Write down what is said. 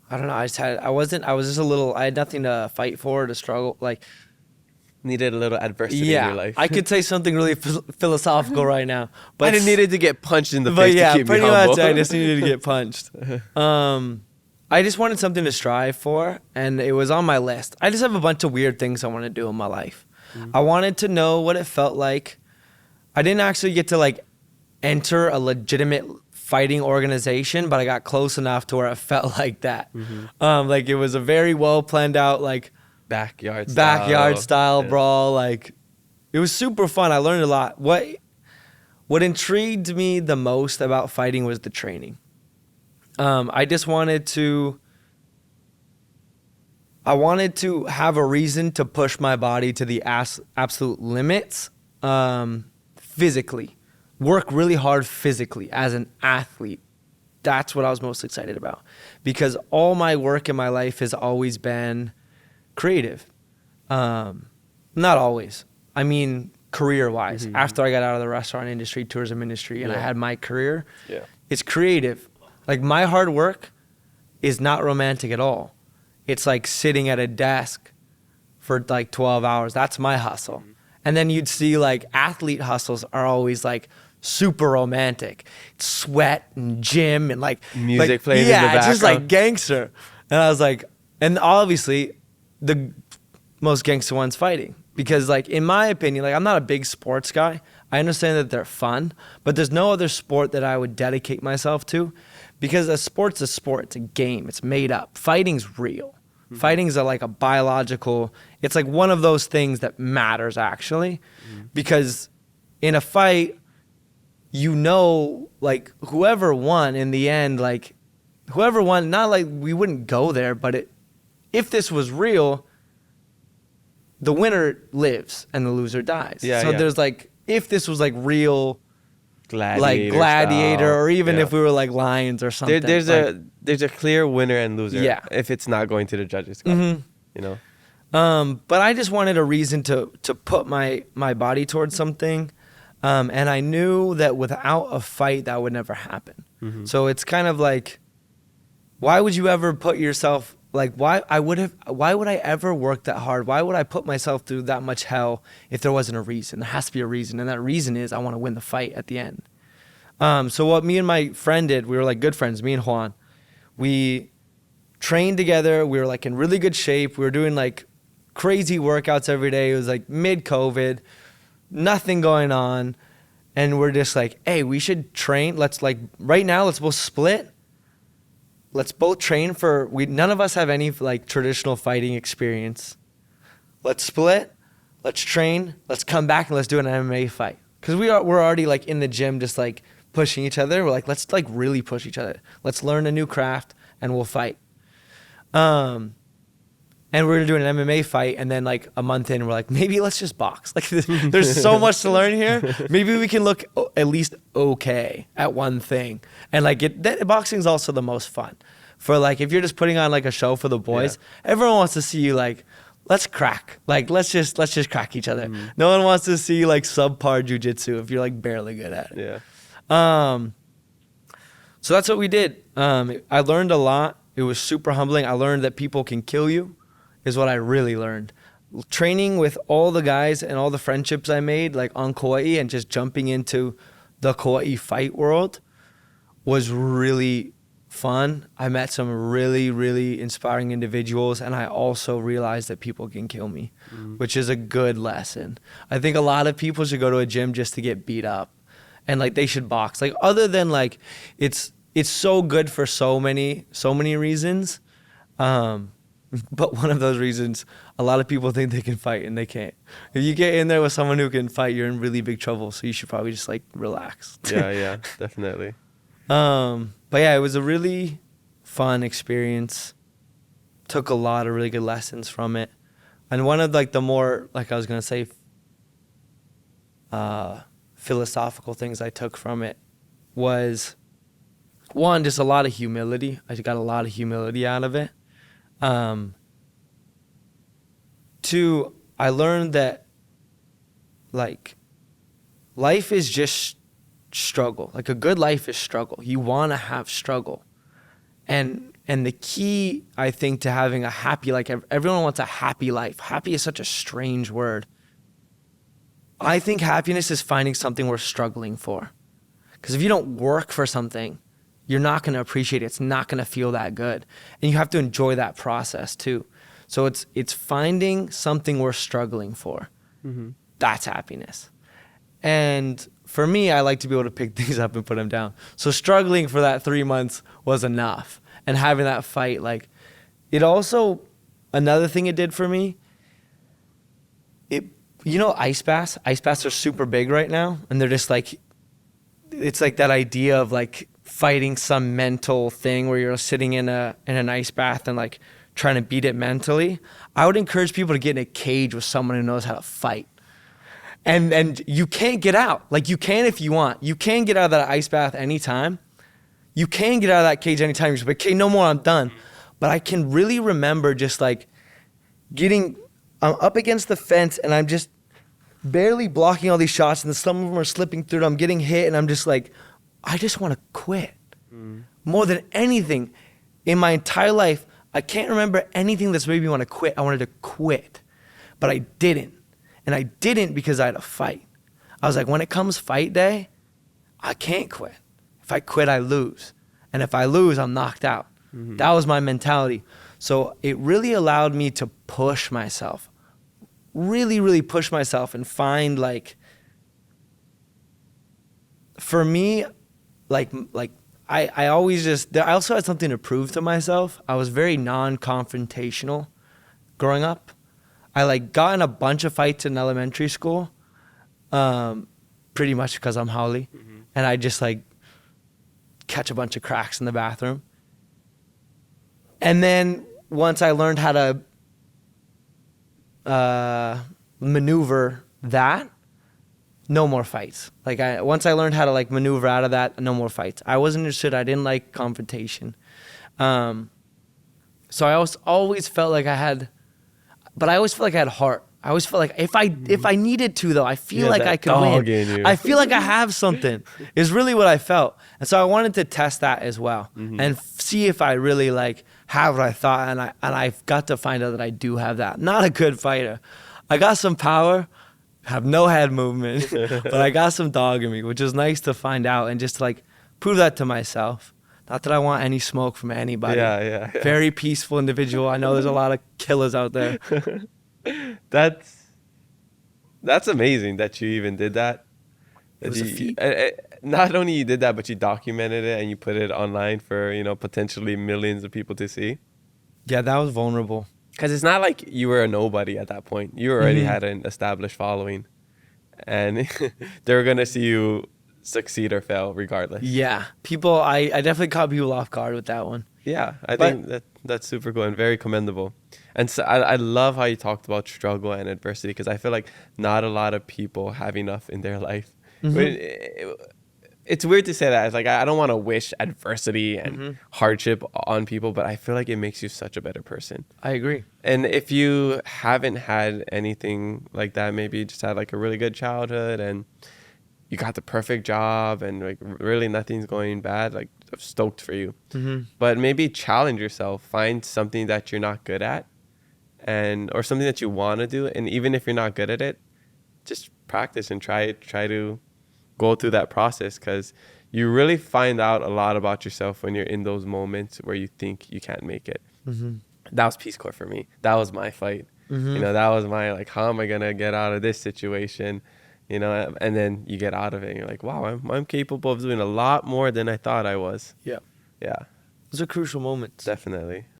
I don't know. I was just a little, I had nothing to fight for, to struggle. Like, Needed a little adversity in your yeah, life. I could say something really philosophical right now, but I needed to get punched in the but face yeah, to keep me pretty humble. much I just needed to get punched. I just wanted something to strive for, and it was on my list. I just have a bunch of weird things I want to do in my life. I wanted to know what it felt like. I didn't actually get to like enter a legitimate fighting organization, but I got close enough to where it felt like that. Like it was a very well planned out, like Backyard style Yeah. brawl. Like it was super fun. I learned a lot. What intrigued me the most about fighting was the training. I just wanted to have a reason to push my body to the absolute limits, physically, work really hard physically as an athlete. That's what I was most excited about, because all my work in my life has always been creative. Not always. I mean, career-wise. After I got out of the restaurant industry, tourism industry, and I had my career, it's creative. Like my hard work is not romantic at all. It's like sitting at a desk for like 12 hours. That's my hustle. And then you'd see like athlete hustles are always like super romantic. Sweat and gym and like Music playing in the yeah, it's just like background. gangster. And I was like, and obviously the most gangster one's fighting. Because like in my opinion, like I'm not a big sports guy. I understand that they're fun, but there's no other sport that I would dedicate myself to, because a sport's a sport, it's a game, it's made up. Fighting's real. Fighting's like a biological, it's like one of those things that matters actually, because in a fight, you know, like whoever won in the end, like whoever won, not like we wouldn't go there, but if this was real, the winner lives and the loser dies. Yeah, so yeah. there's like, if this was like real, Gladiator, like gladiator, style. or even Yeah. if we were like lions or something. There's a clear winner and loser. Yeah. If it's not going to the judges' cup, you know. But I just wanted a reason to put my body towards something, and I knew that without a fight that would never happen. So it's kind of like, why would you ever put yourself, like why would I ever work that hard? Why would I put myself through that much hell if there wasn't a reason? There has to be a reason, and that reason is I want to win the fight at the end. So what me and my friend did, we were like good friends, me and Juan. We trained together. We were like in really good shape. We were doing like crazy workouts every day. It was like mid-COVID, nothing going on. And we're just like, hey, we should train. Let's like, right now, let's both split. Let's both train none of us have any like traditional fighting experience. Let's split. Let's train. Let's come back and let's do an MMA fight. Cause we're already like in the gym, just like pushing each other. We're like, let's like really push each other. Let's learn a new craft and we'll fight. And we're gonna do an MMA fight, and then like a month in, we're like, maybe let's just box. Like, there's so much to learn here. Maybe we can look at least okay at one thing. And like, boxing's also the most fun. For like, if you're just putting on like a show for the boys, everyone wants to see you like, let's crack. Like, let's just crack each other. No one wants to see like subpar jujitsu if you're like barely good at it. Yeah. So that's what we did. I learned a lot. It was super humbling. I learned that people can kill you, is what I really learned. Training with all the guys and all the friendships I made, like on Kauai, and just jumping into the Kauai fight world was really fun. I met some really, really inspiring individuals, and I also realized that people can kill me, which is a good lesson. I think a lot of people should go to a gym just to get beat up, and like they should box. Like, other than like, it's so good for so many reasons. But one of those reasons, a lot of people think they can fight and they can't. If you get in there with someone who can fight, you're in really big trouble. So you should probably just like relax. Yeah, definitely. But yeah, it was a really fun experience. Took a lot of really good lessons from it. And one of like the more, like I was going to say, philosophical things I took from it was, one, just a lot of humility. I got a lot of humility out of it. Two, I learned that like life is just struggle. Like a good life is struggle. You want to have struggle. And And the key, I think, to having a happy, like everyone wants a happy life. Happy is such a strange word. I think happiness is finding something we're struggling for. Because if you don't work for something, you're not going to appreciate it. It's not going to feel that good. And you have to enjoy that process too. So it's finding something we're struggling for. Mm-hmm. That's happiness. And for me, I like to be able to pick things up and put them down. So struggling for that 3 months was enough. And having that fight, like, it also, another thing it did for me, ice baths? Ice baths are super big right now. And they're just like, it's like that idea of like fighting some mental thing where you're sitting in an ice bath and like trying to beat it mentally. I would encourage people to get in a cage with someone who knows how to fight. And you can't get out. Like, you can if you want. You can get out of that ice bath anytime. You can get out of that cage anytime. You're just like, okay, no more, I'm done. But I can really remember just like I'm up against the fence and I'm just barely blocking all these shots, and some of them are slipping through. I'm getting hit, and I'm just like, I just want to quit. More than anything in my entire life, I can't remember anything that's made me want to quit. I wanted to quit, but I didn't. And I didn't because I had a fight. I was like, when it comes fight day, I can't quit. If I quit, I lose. And if I lose, I'm knocked out. Mm-hmm. That was my mentality. So it really allowed me to push myself. Really, really push myself and find, like, for me, I also had something to prove to myself. I was very non-confrontational growing up. I like got in a bunch of fights in elementary school, pretty much because I'm Holly. Mm-hmm. And I just like catch a bunch of cracks in the bathroom. And then once I learned how to maneuver that, no more fights. Like once I learned how to like maneuver out of that, no more fights. I wasn't interested. I didn't like confrontation. So I always felt like I had heart. I always felt like if I needed to, though, I feel like I could win. I feel like I have something is really what I felt. And so I wanted to test that as well, mm-hmm. and see if I really like have what I thought. And I've got to find out that I do have that. Not a good fighter. I got some power, have no head movement, but I got some dog in me, which is nice to find out and just to like prove that to myself. Not that I want any smoke from anybody. Yeah. Very peaceful individual. I know there's a lot of killers out there. That's amazing that you even did that. It was a feat. Not only you did that, but you documented it and you put it online for, potentially millions of people to see. Yeah, that was vulnerable. Because it's not like you were a nobody at that point. You already had an established following. And they were going to see you succeed or fail regardless. Yeah. People, I definitely caught people off guard with that one. Yeah, I think that's super cool and very commendable. And so I love how you talked about struggle and adversity, because I feel like not a lot of people have enough in their life. Mm-hmm. It's weird to say that. It's like, I don't want to wish adversity and mm-hmm. hardship on people, but I feel like it makes you such a better person. I agree. And if you haven't had anything like that, maybe you just had like a really good childhood and you got the perfect job and like really nothing's going bad, like I'm stoked for you. Mm-hmm. But maybe challenge yourself, find something that you're not good at or something that you want to do. And even if you're not good at it, just practice and try to go through that process, because you really find out a lot about yourself when you're in those moments where you think you can't make it. Mm-hmm. That was Peace Corps for me. That was my fight. Mm-hmm. That was my, like, how am I going to get out of this situation? And then you get out of it and you're like, wow, I'm capable of doing a lot more than I thought I was. Yeah. Yeah. Those are crucial moments. Definitely.